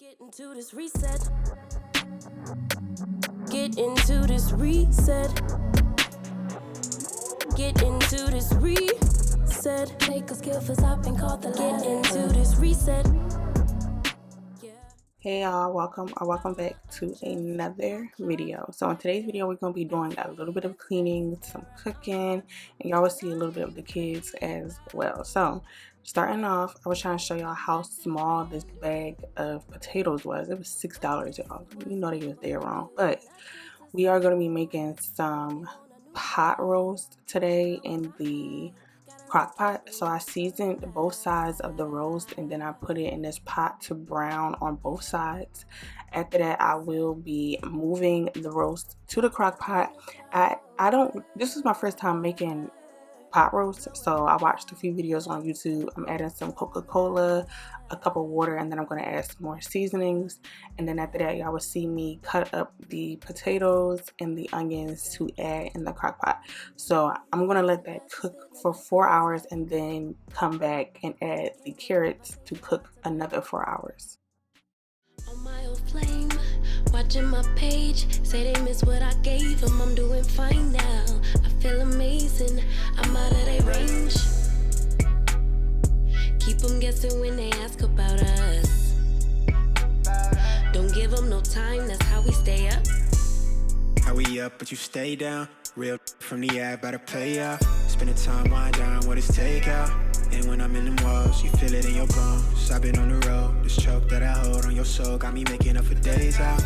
Get into this reset. Get into this reset. Get into this reset. Take a skill for stopping, call the Get into this reset. Hey y'all, welcome back to another video. So in today's video, we're gonna be doing a little bit of cleaning, some cooking, and y'all will see a little bit of the kids as well. So starting off, I was trying to show y'all how small this bag of potatoes was. It was $6, y'all. You know they was there wrong, but we are gonna be making some pot roast today in the crock pot. So I seasoned both sides of the roast and then I put it in this pot to brown on both sides. After that, I will be moving the roast to the crock pot. This is my first time making pot roast, so I watched a few videos on YouTube. I'm adding some Coca-Cola, a cup of water, and then I'm going to add some more seasonings. And then after that, y'all will see me cut up the potatoes and the onions to add in the crock pot. So I'm going to let that cook for 4 hours and then come back and add the carrots to cook another 4 hours. On my old flame, watching my page, say they miss what I gave them. I'm doing fine now, I feel amazing, I'm out of their range. Keep them guessing when they ask about us. Don't give them no time, that's how we stay up. How we up, but you stay down. Real from the app, by the play out. Spending time wind down, what is takeout. And when I'm in them walls, you feel it in your bones. I've been on the road, this choke that I hold on your soul got me making up for days out.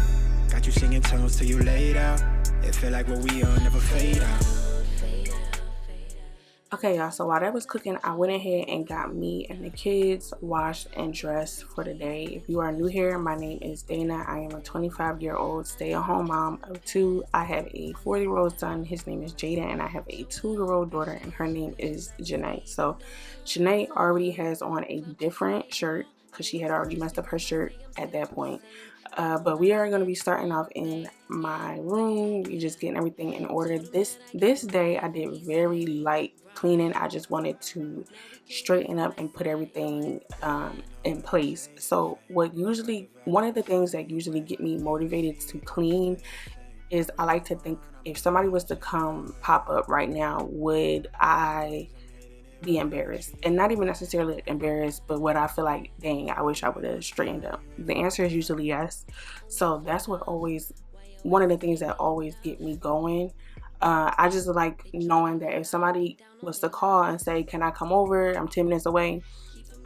Got you singing tones till you laid out. It feel like what we on never fade out. Okay, y'all, so while that was cooking, I went ahead and got me and the kids washed and dressed for the day. If you are new here, my name is Dana. I am a 25-year-old stay-at-home mom of 2. I have a 4-year-old son. His name is Jaden, and I have a 2-year-old daughter, and her name is Janae. So Janae already has on a different shirt because she had already messed up her shirt at that point. But we are going to be starting off in my room. We're just getting everything in order. This day I did very light cleaning. I just wanted to straighten up and put everything in place. So one of the things that usually get me motivated to clean is I like to think, if somebody was to come pop up right now, would I be embarrassed? And not even necessarily embarrassed, but what I feel like, dang, I wish I would have straightened up. The answer is usually yes. So that's one of the things that always get me going. I just like knowing that if somebody was to call and say, can I come over, I'm 10 minutes away,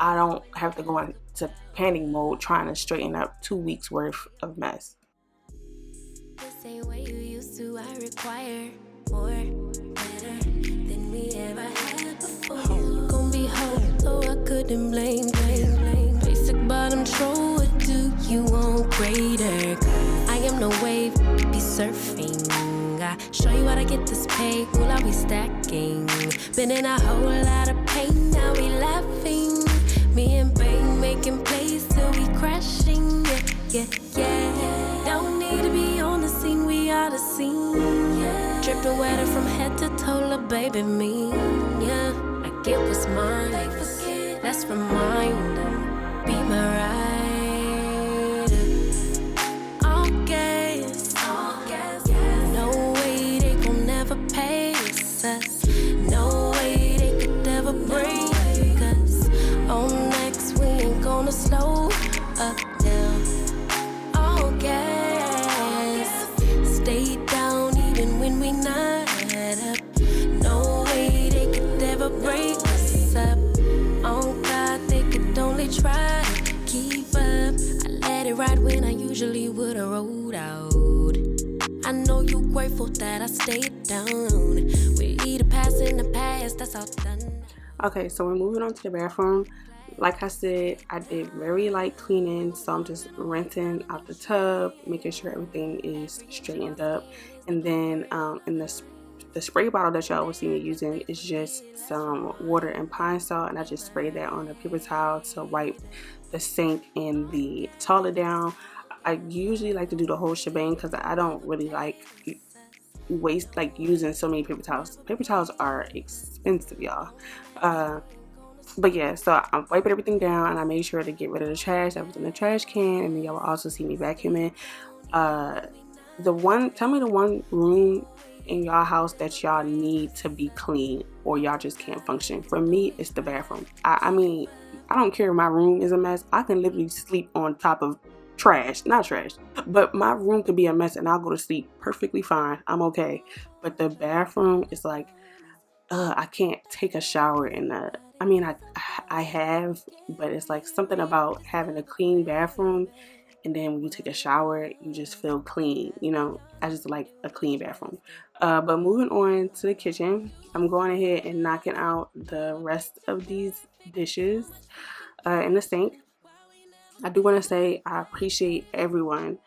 I don't have to go into panic mode trying to straighten up 2 weeks worth of mess. The same way you used to, I require more, better than we ever had before. Gonna be home, so I couldn't blame. Basic bottom troll, what do you want greater? I am no wave, be surfing. I show you how to get this pay, will I be stacking? Been in a whole lot of pain, now we laughing. Me and Bane making plays till we crashing. Yeah. Don't need to be on the scene, we are the scene. Dripping wetter from head to toe, little baby me. Yeah, I get what's mine. Let's remind them, be my ride. All gas. No way they gon' never pace us. No way they could ever break us. On next, we ain't gonna slow up now. All gas. Stay down even when we not up. No way they could ever break us up. On God, they could only try to keep up. I let it ride when I usually would've rolled out. I know you grateful that I stayed down. We either pass in the past, that's all done. Okay, so we're moving on to the bathroom. Like I said, I did very light cleaning, so I'm just rinsing out the tub, making sure everything is straightened up. And then in the spray bottle that y'all will see me using is just some water and pine salt, and I just spray that on a paper towel to wipe the sink and the toilet down. I usually like to do the whole shebang because I don't really like using so many paper towels. Paper towels are expensive, y'all. But yeah, so I'm wiping everything down, and I made sure to get rid of the trash that was in the trash can, and then y'all will also see me vacuuming. Tell me the one room in y'all house that y'all need to be clean or y'all just can't function. For me, it's the bathroom. I mean, I don't care if my room is a mess. I can literally sleep on top of trash, not trash, but my room could be a mess and I'll go to sleep perfectly fine. I'm okay. But the bathroom is like, I can't take a shower in the. I mean, I have, but it's like something about having a clean bathroom, and then when you take a shower, you just feel clean. You know, I just like a clean bathroom. But moving on to the kitchen, I'm going ahead and knocking out the rest of these dishes in the sink. I do want to say I appreciate everyone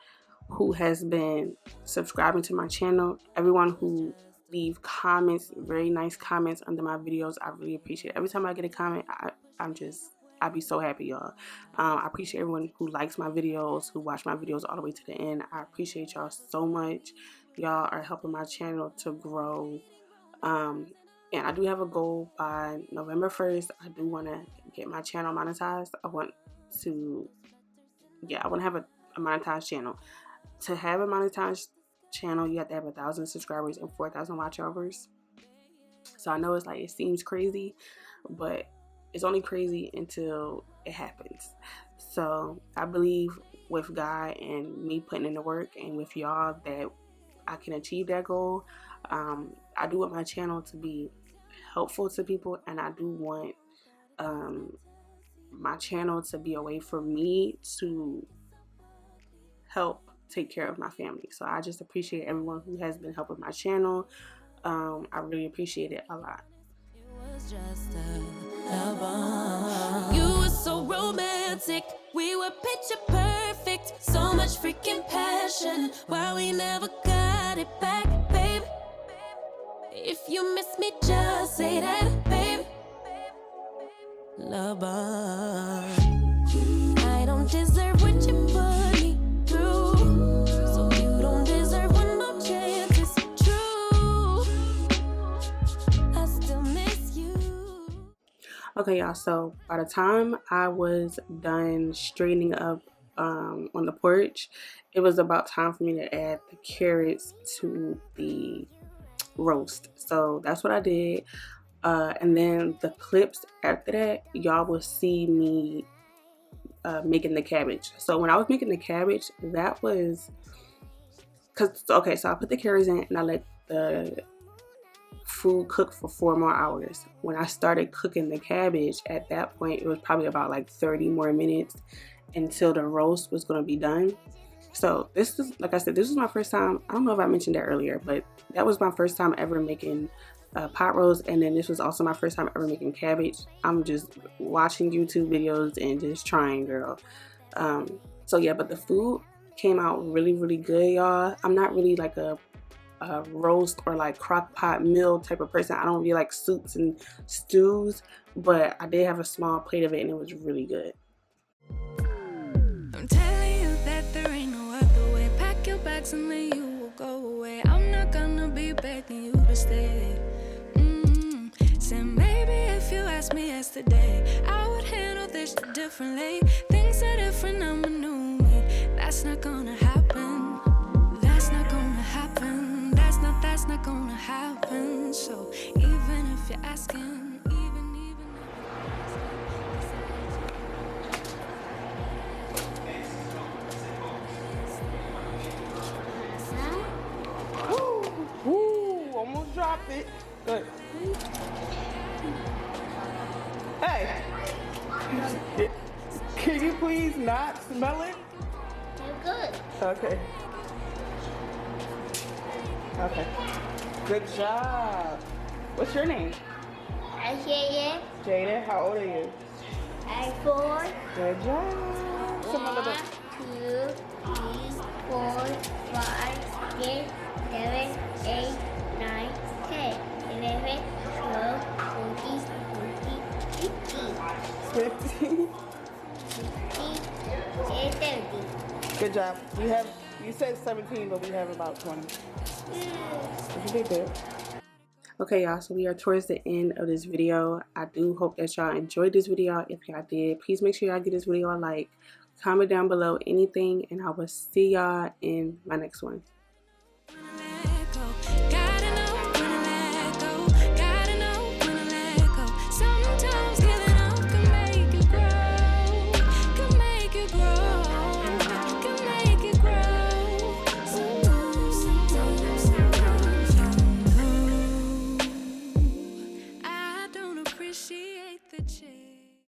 who has been subscribing to my channel, everyone who leave comments, very nice comments under my videos. I really appreciate it. Every time I get a comment, I'd be so happy, y'all. I appreciate everyone who likes my videos, who watch my videos all the way to the end. I appreciate y'all so much. Y'all are helping my channel to grow. And I do have a goal by November 1st. I do want to get my channel monetized. I want to have a monetized channel. To have a monetized channel, you have to have 1,000 subscribers and 4,000 watch hours. So I know it seems crazy, but it's only crazy until it happens. So I believe with God and me putting in the work and with y'all that I can achieve that goal. I do want my channel to be helpful to people, and I do want my channel to be a way for me to help take care of my family. So I just appreciate everyone who has been helping my channel. I really appreciate it a lot. It was just a bomb. You were so romantic, we were picture perfect. So much freaking passion, why we never got it back, babe. If you miss me, just say that, babe. Love bomb. I don't deserve what you put me through, so you don't deserve one more chance. It's true, I still miss you. Okay, y'all, so by the time I was done straightening up on the porch, it was about time for me to add the carrots to the roast. So that's what I did. And then the clips after that, y'all will see me making the cabbage. So when I was making the cabbage, that was so I put the carrots in and I let the food cook for 4 more hours. When I started cooking the cabbage, at that point it was probably about like 30 more minutes until the roast was going to be done. So this is, like I said, this was my first time. I don't know if I mentioned that earlier, but that was my first time ever making pot roast, and then this was also my first time ever making cabbage. I'm just watching YouTube videos and just trying, girl. So yeah, but the food came out really, really good, y'all. I'm not really like a roast or like crock pot meal type of person. I don't really like soups and stews, but I did have a small plate of it and it was really good. I'm telling you that there ain't no other way. Pack your bags and then you will go away. I'm not gonna be begging you to stay. So maybe if you asked me yesterday, I would handle this differently. Things are different, I'm a new me. That's not gonna happen. That's not gonna happen. That's not gonna happen. So even if you're asking, even Ooh, almost dropped it. Good. Hey, can you please not smell it? You're good. Okay. Okay. Good job. What's your name? I hear Jada. How old are you? I 4. Good job. Come on, 1, little. 2, 3, 4, 5, 6, 7, 8, 9, 10, 11, 12, 14, 15, 50. 17. Good job. You said 17, but we have about 20. You did good. Okay, y'all, so we are towards the end of this video. I do hope that y'all enjoyed this video. If y'all did, please make sure y'all give this video a like, comment down below anything, and I will see y'all in my next one.